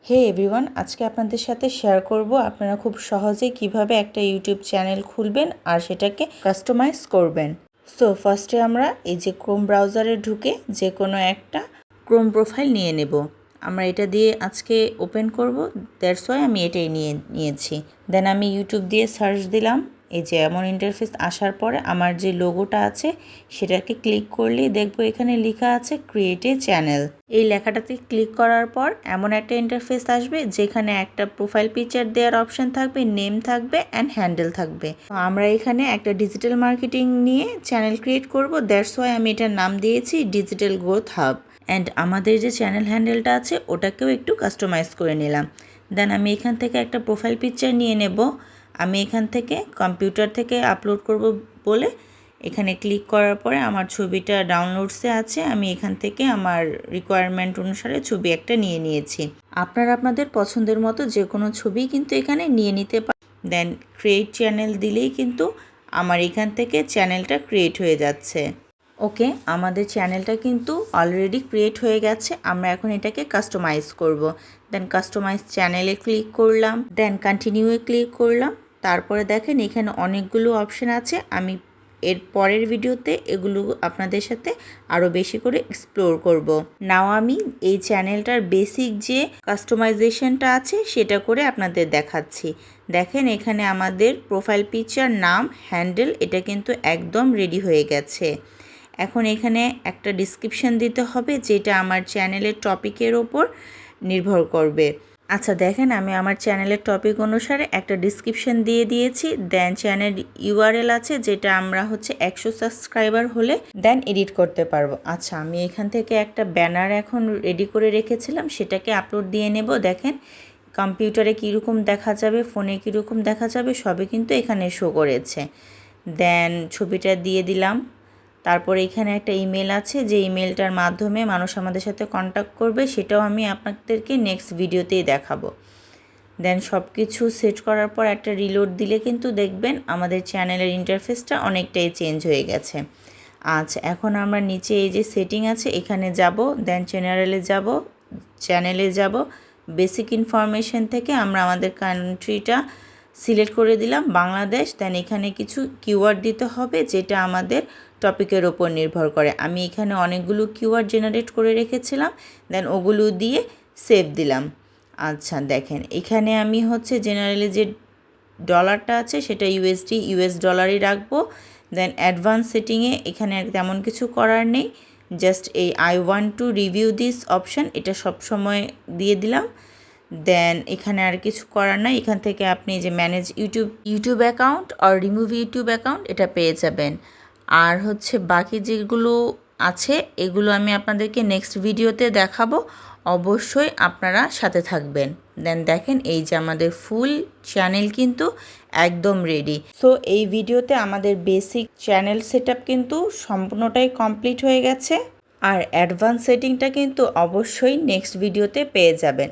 হে everyone, আজকে আপনাদের সাথে শেয়ার করব আপনারা খুব সহজে কিভাবে একটা ইউটিউব চ্যানেল খুলবেন আর সেটাকে কাস্টমাইজ করবেন। সো ফার্স্টে আমরা এই যে ক্রোম ব্রাউজারে ঢুকে যে কোনো একটা ক্রোম প্রোফাইল নিয়ে নেব। আমরা এটা দিয়ে আজকে ওপেন করব, দ্যাটস ওয়াই আমি এটাই নিয়েছি। দেন আমি ইউটিউব দিয়ে সার্চ দিলাম। এই যে এমন ইন্টারফেস আসার পরে আমার যে লোগোটা আছে সেটাকে ক্লিক করলেই দেখব এখানে লেখা আছে ক্রিয়েট এ চ্যানেল। এই লেখাটাতে ক্লিক করার পর এমন একটা ইন্টারফেস আসবে যেখানে একটা প্রোফাইল পিকচার দেওয়ার অপশন থাকবে, নেম থাকবে অ্যান্ড হ্যান্ডেল থাকবে। আমরা এখানে একটা ডিজিটাল মার্কেটিং নিয়ে চ্যানেল ক্রিয়েট করব, দ্যাটস ওয়াই আমি এটার নাম দিয়েছি ডিজিটাল গ্রোথ হাব। অ্যান্ড আমাদের যে চ্যানেল হ্যান্ডেলটা আছে ওটাকেও একটু কাস্টমাইজ করে নিলাম। দেন আমি এখান থেকে একটা প্রোফাইল পিকচার নিয়ে নেব। আমি এখান থেকে কম্পিউটার থেকে আপলোড করব বলে এখানে ক্লিক করার পরে আমার ছবিটা ডাউনলোডসে আছে। আমি এখান থেকে আমার রিকোয়ারমেন্ট অনুসারে ছবি একটা নিয়ে নিয়েছি। আপনারা আপনাদের পছন্দের মতো যে কোনো ছবি কিন্তু এখানে নিয়ে নিতে পারেন। দেন ক্রিয়েট চ্যানেল দিলেই কিন্তু আমার এখান থেকে চ্যানেলটা ক্রিয়েট হয়ে যাচ্ছে। ওকে, আমাদের চ্যানেলটা কিন্তু অলরেডি ক্রিয়েট হয়ে গেছে। আমরা এখন এটাকে কাস্টমাইজ করব। দেন কাস্টমাইজ চ্যানেলে ক্লিক করলাম, দেন কন্টিনিউয়ে ক্লিক করলাম। তারপরে দেখেন এখানে অনেকগুলো অপশন আছে। আমি এর পরের ভিডিওতে এগুলো আপনাদের সাথে আরও বেশি করে এক্সপ্লোর করব। নাও আমি এই চ্যানেলটার বেসিক যে কাস্টমাইজেশনটা আছে সেটা করে আপনাদের দেখাচ্ছি। দেখেন এখানে আমাদের প্রোফাইল পিকচার, নাম, হ্যান্ডেল এটা কিন্তু একদম রেডি হয়ে গেছে। এখন এখানে একটা ডিসক্রিপশন দিতে হবে যেটা আমার চ্যানেলের টপিকের ওপর নির্ভর করবে। আচ্ছা দেখেন আমি আমার চ্যানেলের টপিক অনুসারে একটা ডিসক্রিপশন দিয়ে দিয়েছি। দেন চ্যানেল ইউআরএল আছে যেটা আমরা 100 সাবস্ক্রাইবার হলে দেন এডিট করতে পারবো। আচ্ছা আমি এখান থেকে একটা ব্যানার এখন রেডি করে রেখেছিলাম, সেটাকে আপলোড দিয়ে নেব। দেখেন কম্পিউটারে কীরকম দেখা যাবে, ফোনে কীরকম দেখা যাবে সবই কিন্তু এখানে শো করেছে। দেন ছবিটা দিয়ে দিলাম। তারপরে এখানে একটা ইমেল আছে যে ইমেলটার মাধ্যমে মানুষ আমাদের সাথে কন্ট্যাক্ট করবে, সেটাও আমি আপনাদেরকে নেক্সট ভিডিওতেই দেখাবো। দেন সব কিছু সেট করার পর একটা রিলোড দিলে কিন্তু দেখবেন আমাদের চ্যানেলের ইন্টারফেসটা অনেকটাই চেঞ্জ হয়ে গেছে। আচ্ছা এখন আমরা নিচে এই যে সেটিং আছে এখানে যাব, দেন চ্যানেলে যাব। বেসিক ইনফরমেশন থেকে আমরা আমাদের কান্ট্রিটা সিলেক্ট করে দিলাম বাংলাদেশ। দেন এখানে কিছু কিওয়ার্ড দিতে হবে যেটা আমাদের টপিকের ওপর নির্ভর করে। আমি এখানে অনেকগুলো কিওয়ার্ড জেনারেট করে রেখেছিলাম, দেন ওগুলো দিয়ে সেভ দিলাম। আচ্ছা দেখেন এখানে আমি জেনারেলি যে ডলারটা আছে সেটা ইউএস ডলারই রাখবো। দেন অ্যাডভান্স সেটিংয়ে এখানে তেমন কিছু করার নেই, জাস্ট এই I want to review this option এটা সবসময় দিয়ে দিলাম। দেন এখানে আর কিছু করার নাই। এখান থেকে আপনি যে ম্যানেজ ইউটিউব অ্যাকাউন্ট আর রিমুভ ইউটিউব অ্যাকাউন্ট এটা পেয়ে যাবেন। আর বাকি যেগুলো আছে এগুলো আমি আপনাদেরকে নেক্সট ভিডিওতে দেখাবো, অবশ্যই আপনারা সাথে থাকবেন। দেন দেখেন এই যে আমাদের ফুল চ্যানেল কিন্তু একদম রেডি। সো এই ভিডিওতে আমাদের বেসিক চ্যানেল সেটআপ কিন্তু সম্পূর্ণটাই কমপ্লিট হয়ে গেছে, আর অ্যাডভান্স সেটিংটা কিন্তু অবশ্যই নেক্সট ভিডিওতে পেয়ে যাবেন।